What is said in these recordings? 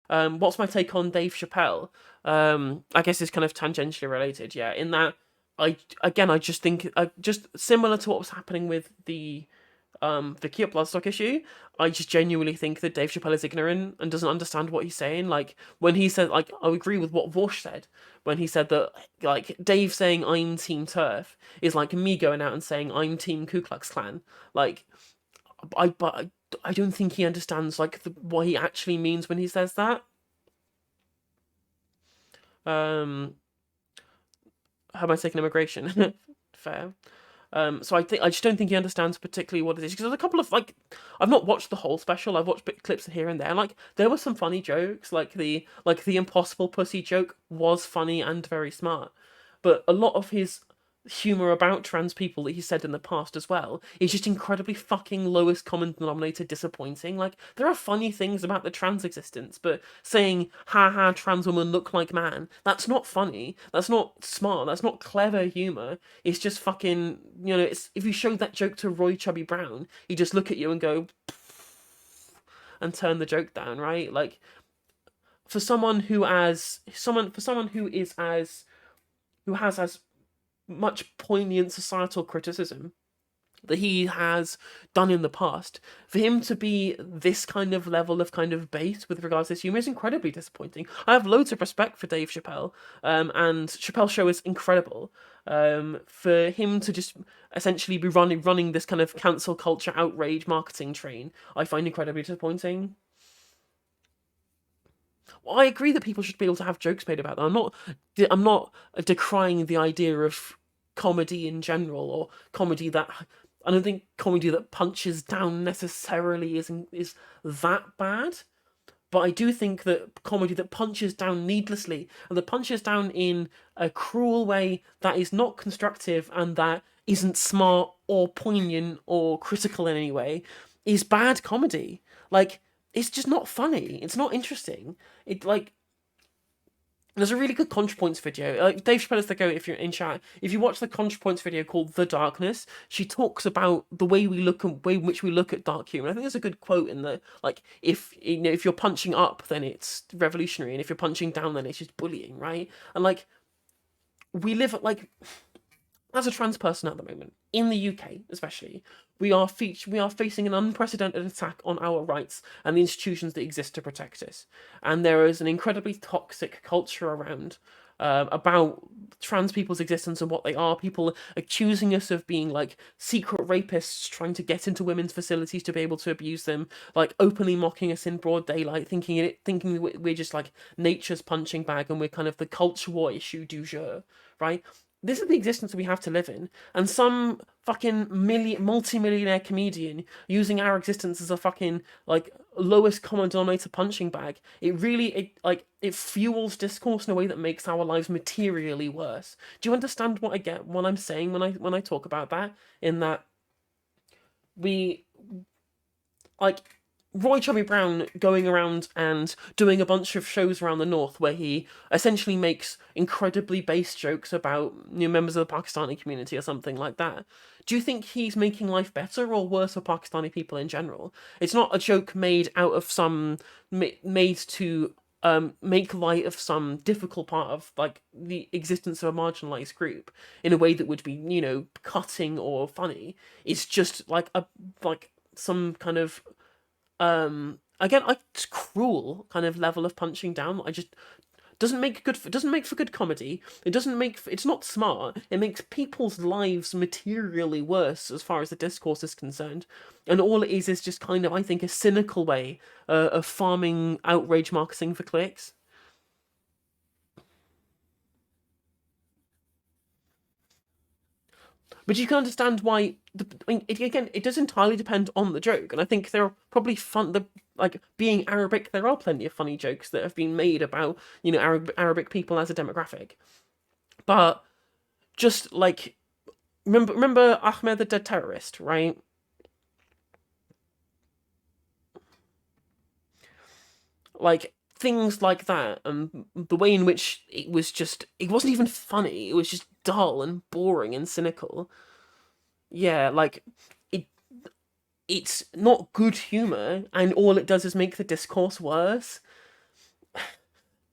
What's my take on Dave Chappelle? I guess it's kind of tangentially related, yeah. In that, I just think, just similar to what was happening with the Cute Bloodstock issue. I just genuinely think that Dave Chappelle is ignorant and doesn't understand what he's saying. Like when he said, like I agree with what Vosh said when he said that, like Dave saying I'm Team Turf is like me going out and saying I'm Team Ku Klux Klan. Like but I don't think he understands like what he actually means when he says that. Um, how am I taking immigration? Fair. So I just don't think he understands particularly what it is because there's a couple of like I've not watched the whole special. I've watched bit clips here and there. And, like there were some funny jokes, like the impossible pussy joke was funny and very smart, but a lot of his humor about trans people that he said in the past as well is just incredibly fucking lowest common denominator disappointing. Like there are funny things about the trans existence, but saying "ha ha trans woman look like man," that's not funny. That's not smart. That's not clever humor. It's just fucking, it's if you showed that joke to Roy Chubby Brown, he'd just look at you and go and turn the joke down, right? Like for someone who is as who has as much poignant societal criticism that he has done in the past, for him to be this kind of level of kind of bait with regards to this humor is incredibly disappointing. I have loads of respect for Dave Chappelle, and Chappelle's show is incredible. For him to just essentially be running this kind of cancel culture outrage marketing train, I find incredibly disappointing. Well, I agree that people should be able to have jokes made about them. I'm not decrying the idea of comedy in general or comedy that I don't think comedy that punches down necessarily is that bad. But I do think that comedy that punches down needlessly and that punches down in a cruel way that is not constructive and that isn't smart or poignant or critical in any way is bad comedy. Like it's just not funny. It's not interesting. It like there's a really good ContraPoints video. Dave Chappelle is the go if you're in chat. If you watch the ContraPoints video called "The Darkness," she talks about the way we look and way in which we look at dark humor. I think there's a good quote in the like, if you're punching up, then it's revolutionary, and if you're punching down, then it's just bullying, right? And like we live at like as a trans person at the moment in the UK, especially, we are facing an unprecedented attack on our rights and the institutions that exist to protect us, and there is an incredibly toxic culture around. About trans people's existence and what they are, people accusing us of being like secret rapists trying to get into women's facilities to be able to abuse them, like openly mocking us in broad daylight, thinking we're just like nature's punching bag and we're kind of the culture war issue du jour, right? This is the existence we have to live in, and some fucking multi-millionaire comedian using our existence as a fucking like lowest common denominator punching bag. It fuels discourse in a way that makes our lives materially worse. Do you understand what I'm saying when I talk about that? In that we like Roy Chubby Brown going around and doing a bunch of shows around the north where he essentially makes incredibly base jokes about members of the Pakistani community or something like that. Do you think he's making life better or worse for Pakistani people in general? It's not a joke made out of made to make light of some difficult part of like the existence of a marginalized group in a way that would be cutting or funny. It's just like a like some kind of again like cruel kind of level of punching down. I just doesn't make for good comedy. It's not smart. It makes people's lives materially worse as far as the discourse is concerned, and all it is just kind of, I think, a cynical way of farming outrage marketing for clicks. But you can understand why. Again, it does entirely depend on the joke, and I think there are probably like being Arabic. There are plenty of funny jokes that have been made about Arabic people as a demographic, but just like remember Ahmed the dead terrorist, right? Like things like that, and the way in which it wasn't even funny. It was just dull and boring and cynical. Yeah, like it it's not good humor, and all it does is make the discourse worse.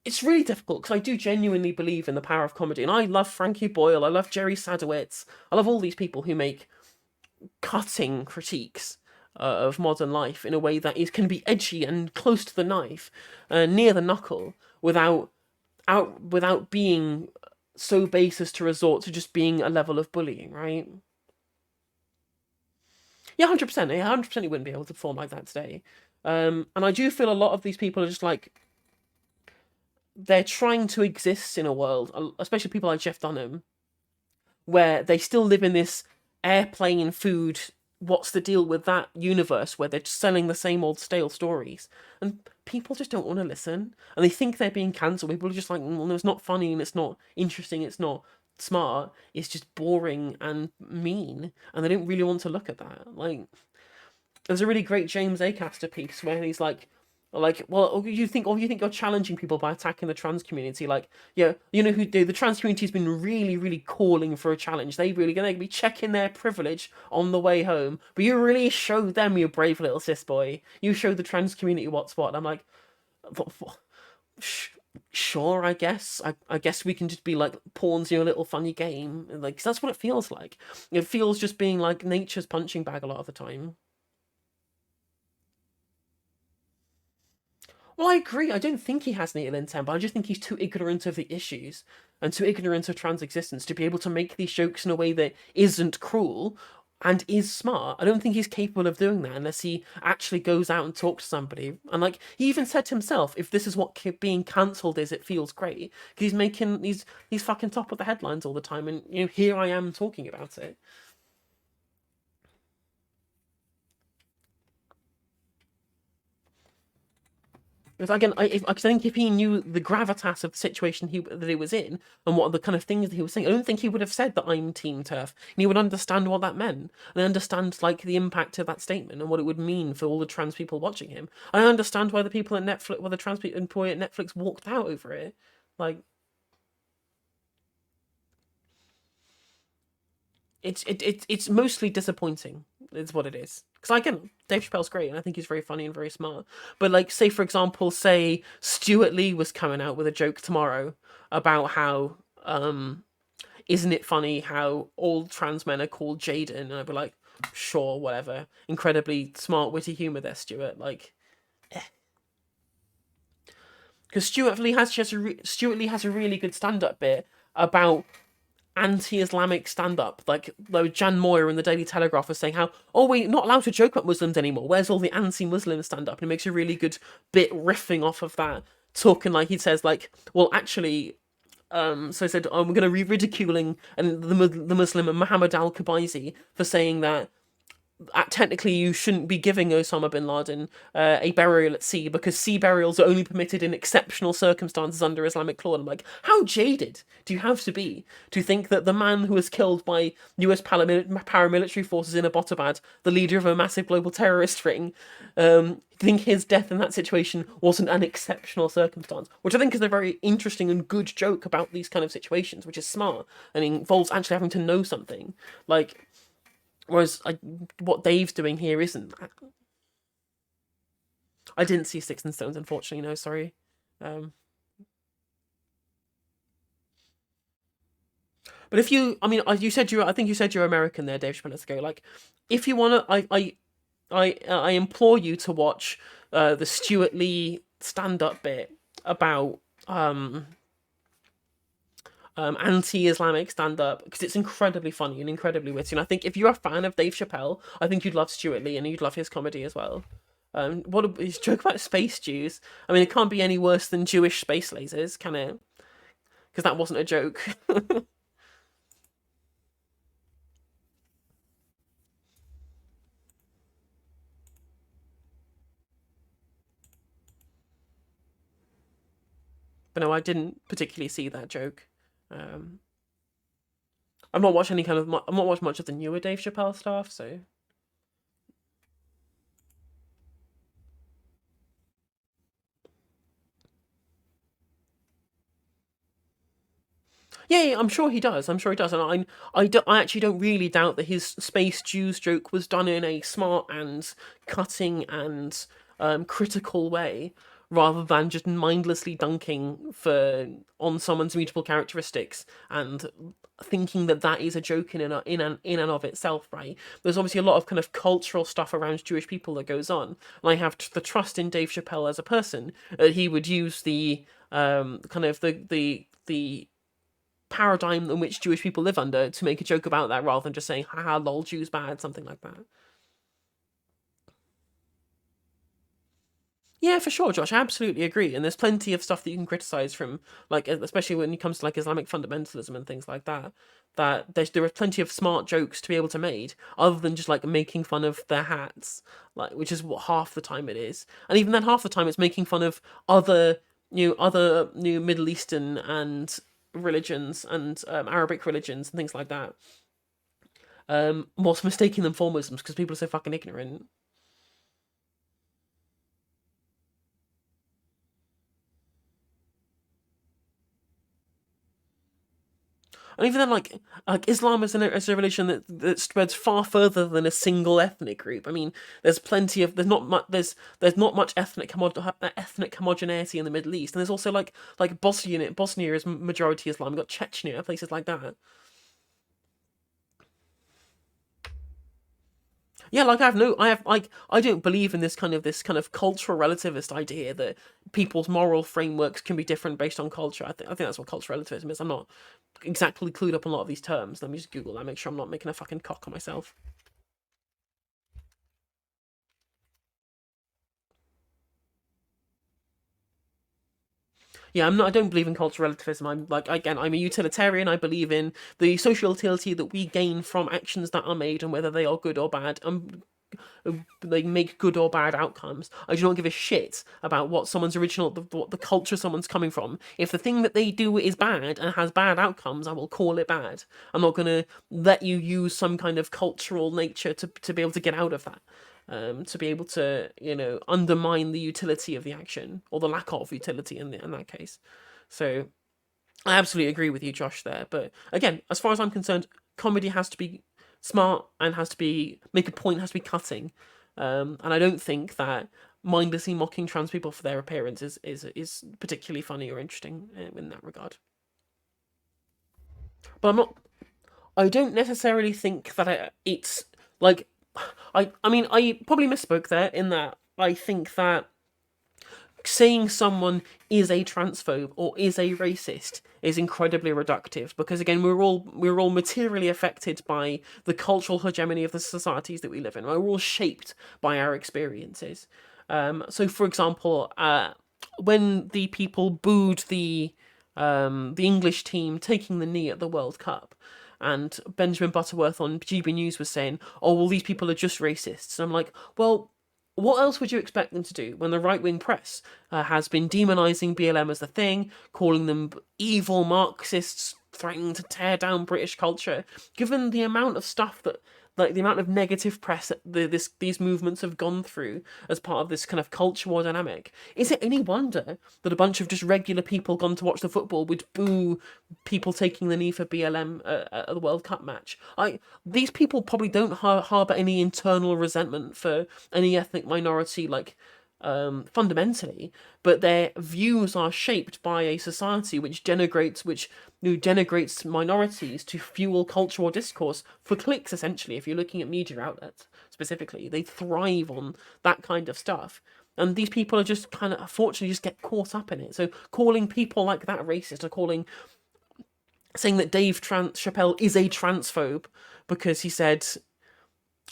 it's really difficult because I do genuinely believe in the power of comedy, and I love Frankie Boyle, I love Jerry Sadowitz, I love all these people who make cutting critiques of modern life in a way that is can be edgy and close to the knife, near the knuckle, without being so base as to resort to just being a level of bullying, right? Yeah, 100%. Yeah, 100%. He wouldn't be able to perform like that today. And I do feel a lot of these people are just like they're trying to exist in a world, especially people like Jeff Dunham, where they still live in this airplane food. What's the deal with that universe where they're just selling the same old stale stories, and people just don't want to listen, and they think they're being cancelled. People are just like, well, no, it's not funny and it's not interesting. It's not smart. It's just boring and mean, and they don't really want to look at that. Like, there's a really great James Acaster piece where he's like, well, you think you're challenging people by attacking the trans community? Like, yeah, you know who do the trans community's been really, really calling for a challenge. They really gonna be checking their privilege on the way home, but you really showed them, you brave little cis boy. You showed the trans community what's what. And I'm like, sure, I guess. I guess we can just be like pawns in a little funny game. Like, 'cause that's what it feels like. It feels just being like nature's punching bag a lot of the time. Well, I agree. I don't think he has an ill intent, but I just think he's too ignorant of the issues and too ignorant of trans existence to be able to make these jokes in a way that isn't cruel and is smart. I don't think he's capable of doing that unless he actually goes out and talks to somebody. And like he even said to himself, if this is what being cancelled is, it feels great because he's making he's fucking top of the headlines all the time, and you know here I am talking about it. Because again, I think if he knew the gravitas of the situation that he was in and what the kind of things that he was saying, I don't think he would have said that I'm Team Turf. And he would understand what that meant and understand like the impact of that statement and what it would mean for all the trans people watching him. I understand why the people at Netflix, why the trans employee at Netflix walked out over it. Like it's mostly disappointing. Is what it is. Because again, Dave Chappelle's great, and I think he's very funny and very smart. But like, say for example, say Stuart Lee was coming out with a joke tomorrow about how isn't it funny how all trans men are called Jaden, and I'd be like, sure, whatever. Incredibly smart, witty humor there, Stuart. Like, because Stuart Lee has a really good stand up bit about anti-Islamic stand-up. Like, though Jan Moyer in the Daily Telegraph was saying how, oh, we're not allowed to joke about Muslims anymore. Where's all the anti-Muslim stand-up? And he makes a really good bit riffing off of that, talking like he says like, well, actually. So he said, oh, we're going to be ridiculing and the Muslim Muhammad al-Kubaisi for saying that technically you shouldn't be giving Osama bin Laden a burial at sea because sea burials are only permitted in exceptional circumstances under Islamic law. And I'm like, how jaded do you have to be to think that the man who was killed by US paramilitary forces in Abbottabad, the leader of a massive global terrorist ring, think his death in that situation wasn't an exceptional circumstance? Which I think is a very interesting and good joke about these kind of situations, which is smart and involves actually having to know something. Like, whereas what Dave's doing here isn't that. I didn't see Sticks and Stones, unfortunately. No, sorry. Um, but if you, I mean, you said you, I think you said you're American there, Dave Chappelle. Let's go. Like, if you wanna, I implore you to watch the Stuart Lee stand-up bit about anti-Islamic stand-up because it's incredibly funny and incredibly witty. And I think if you're a fan of Dave Chappelle, I think you'd love Stuart Lee and you'd love his comedy as well. What his joke about space Jews? I mean, it can't be any worse than Jewish space lasers, can it? Because that wasn't a joke. But no, I didn't particularly see that joke. Um, I've not watched any kind of. I've not watched much of the newer Dave Chappelle stuff, so yeah, yeah, I'm sure he does. I'm sure he does, and I actually don't really doubt that his space Jews joke was done in a smart and cutting and critical way, rather than just mindlessly dunking for on someone's mutable characteristics and thinking that that is a joke in and of itself, right? There's obviously a lot of kind of cultural stuff around Jewish people that goes on, and I have the trust in Dave Chappelle as a person that he would use the kind of the paradigm in which Jewish people live under to make a joke about that rather than just saying haha lol Jews bad, something like that. Yeah, for sure, Josh. I absolutely agree. And there's plenty of stuff that you can criticize from, like, especially when it comes to like Islamic fundamentalism and things like that. That there are plenty of smart jokes to be able to made, other than just like making fun of their hats, like which is what half the time it is. And even then, half the time it's making fun of other other new Middle Eastern and religions and Arabic religions and things like that. Whilst mistaking them for Muslims because people are so fucking ignorant. And even then, like Islam is a religion that spreads far further than a single ethnic group. I mean, there's plenty of there's not much ethnic homogeneity in the Middle East, and there's also like Bosnia is majority Islam. You've got Chechnya, places like that. Yeah, like I have like I don't believe in this kind of cultural relativist idea that people's moral frameworks can be different based on culture. I think that's what cultural relativism is. I'm not exactly clued up on a lot of these terms. Let me just Google that, make sure I'm not making a fucking cock on myself. Yeah, I'm not. I don't believe in cultural relativism. I'm like again, I'm a utilitarian. I believe in the social utility that we gain from actions that are made and whether they are good or bad. They make good or bad outcomes. I do not give a shit about what someone's what the culture someone's coming from. If the thing that they do is bad and has bad outcomes, I will call it bad. I'm not going to let you use some kind of cultural nature to be able to get out of that. To be able to, undermine the utility of the action or the lack of utility in that case. So I absolutely agree with you, Josh, there. But again, as far as I'm concerned, comedy has to be smart and has to be make a point, has to be cutting. And I don't think that mindlessly mocking trans people for their appearance is particularly funny or interesting in that regard. But I'm not. I don't necessarily think that it's like. I mean, I probably misspoke there in that I think that saying someone is a transphobe or is a racist is incredibly reductive because again we're all materially affected by the cultural hegemony of the societies that we live in. We're all shaped by our experiences. So for example, when the people booed the English team taking the knee at the World Cup, and Benjamin Butterworth on GB News was saying, "Oh, well, these people are just racists." And I'm like, well, what else would you expect them to do when the right wing press has been demonising BLM as the thing, calling them evil Marxists, threatening to tear down British culture? Given the amount of stuff that, like the amount of negative press that these movements have gone through as part of this kind of culture war dynamic, is it any wonder that a bunch of just regular people gone to watch the football would boo people taking the knee for BLM at the World Cup match? These people probably don't harbour any internal resentment for any ethnic minority, like fundamentally, but their views are shaped by a society which denigrates minorities to fuel cultural discourse for clicks. Essentially, if you're looking at media outlets specifically, they thrive on that kind of stuff. And these people are just kind of, unfortunately, just get caught up in it. So calling people like that racist, or saying that Chappelle is a transphobe because he said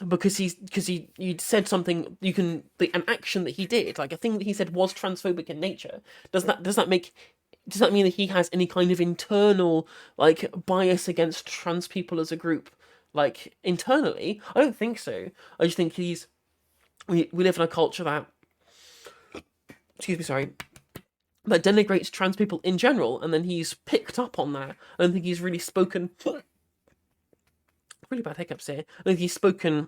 because he you said something, an action that he did, like a thing that he said was transphobic in nature. Does that mean that he has any kind of internal like bias against trans people as a group, like internally? I don't think so. I just think we live in a culture that, excuse me, sorry, that denigrates trans people in general, and then he's picked up on that. I don't think he's really spoken. Really bad hiccups here. I think he's spoken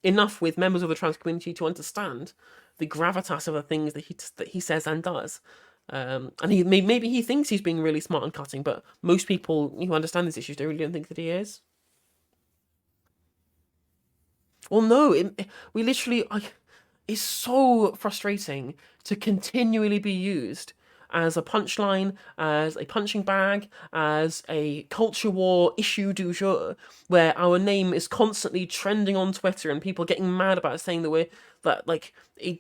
enough with members of the trans community to understand the gravitas of the things that he says and does. And maybe he thinks he's being really smart and cutting, but most people who understand these issues don't think that he is. Well, no, we literally. is so frustrating to continually be used as a punchline, as a punching bag, as a culture war issue du jour, where our name is constantly trending on Twitter and people getting mad about it, saying that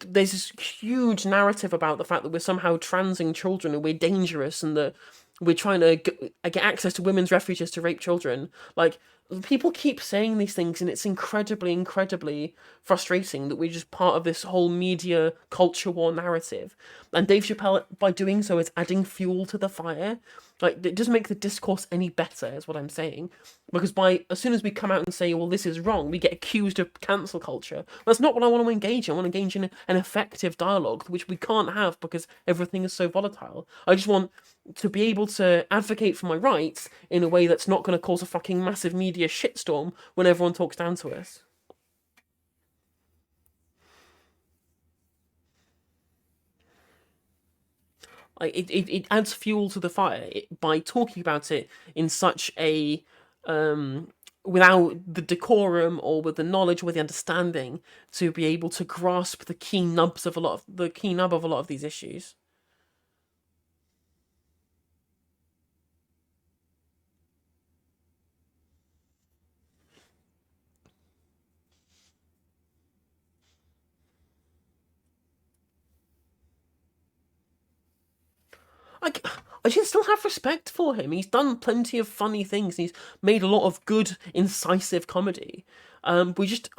there's this huge narrative about the fact that we're somehow transing children and we're dangerous and that we're trying to get access to women's refuges to rape children. Like, people keep saying these things, and it's incredibly, incredibly frustrating that we're just part of this whole media culture war narrative. And Dave Chappelle, by doing so, is adding fuel to the fire. Like, it doesn't make the discourse any better, is what I'm saying. Because as soon as we come out and say, well, this is wrong, we get accused of cancel culture. That's not what I want to engage in. I want to engage in an effective dialogue, which we can't have because everything is so volatile. I just want to be able to advocate for my rights in a way that's not going to cause a fucking massive media shitstorm when everyone talks down to us. Like, it adds fuel to the fire by talking about it in such a without the decorum or with the knowledge or with the understanding to be able to grasp the key nub of a lot of these issues. I, I just still have respect for him. He's done plenty of funny things. He's made a lot of good, incisive comedy. I just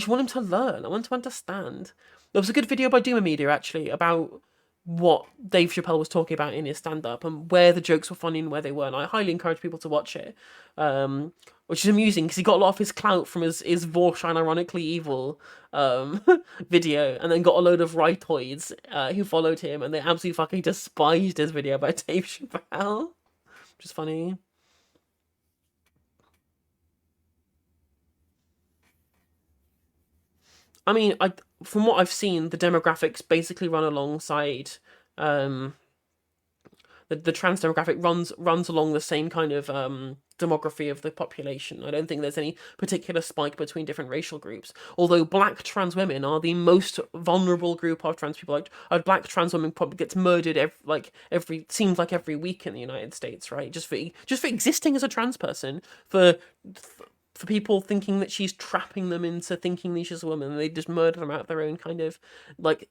want him to learn. I want him to understand. There was a good video by Doomer Media actually about what Dave Chappelle was talking about in his stand-up and where the jokes were funny and where they weren't. I highly encourage people to watch it, which is amusing because he got a lot of his clout from his Vorshine Ironically Evil um, video, and then got a load of rightoids who followed him, and they absolutely fucking despised his video about Dave Chappelle, which is funny. I mean, from what I've seen, the demographics basically run alongside um, the trans demographic runs along the same kind of demography of the population. I don't think there's any particular spike between different racial groups. Although black trans women are the most vulnerable group of trans people. Like a black trans woman probably gets murdered every seems like every week in the United States, right? Just for existing as a trans person, for people thinking that she's trapping them into thinking that she's a woman, and they just murder them out of their own kind of like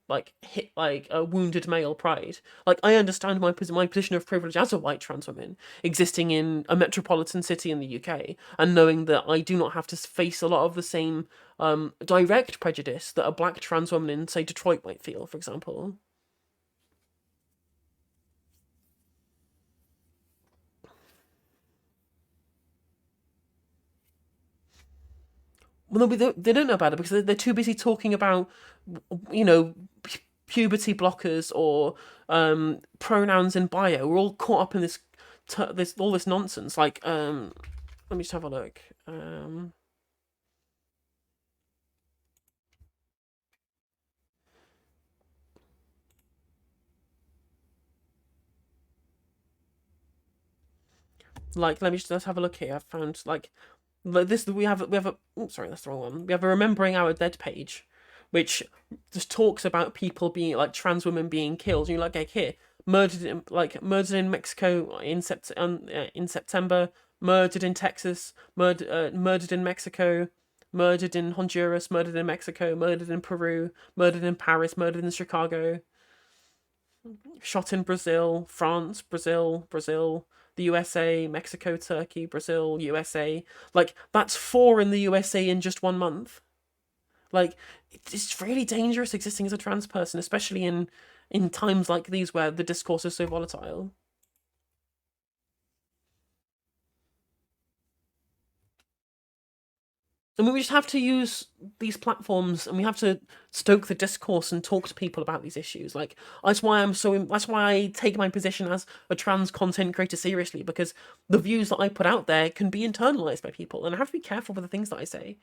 like hit like a wounded male pride. Like, I understand my position of privilege as a white trans woman existing in a metropolitan city in the UK, and knowing that I do not have to face a lot of the same direct prejudice that a black trans woman in, say, Detroit might feel, for example. Well, no, they don't know about it because they're too busy talking about, you know, puberty blockers or pronouns in bio. We're all caught up in this all this nonsense. Like, let me just have a look. Like, let's have a look here. I found like this. We have a. Oh, sorry, that's the wrong one. We have a remembering our dead page, which just talks about people being like trans women being killed. And you're like, okay, here, murdered in Mexico in September, murdered in Texas, murdered in Mexico, murdered in Honduras, murdered in Mexico, murdered in Peru, murdered in Paris, murdered in Chicago, shot in Brazil, France, Brazil, the USA, Mexico, Turkey, Brazil, USA. Like, that's four in the USA in just 1 month. Like, it's really dangerous existing as a trans person, especially in times like these where the discourse is so volatile. I mean, we just have to use these platforms, and we have to stoke the discourse and talk to people about these issues. Like, that's why I take my position as a trans content creator seriously, because the views that I put out there can be internalized by people, and I have to be careful with the things that I say.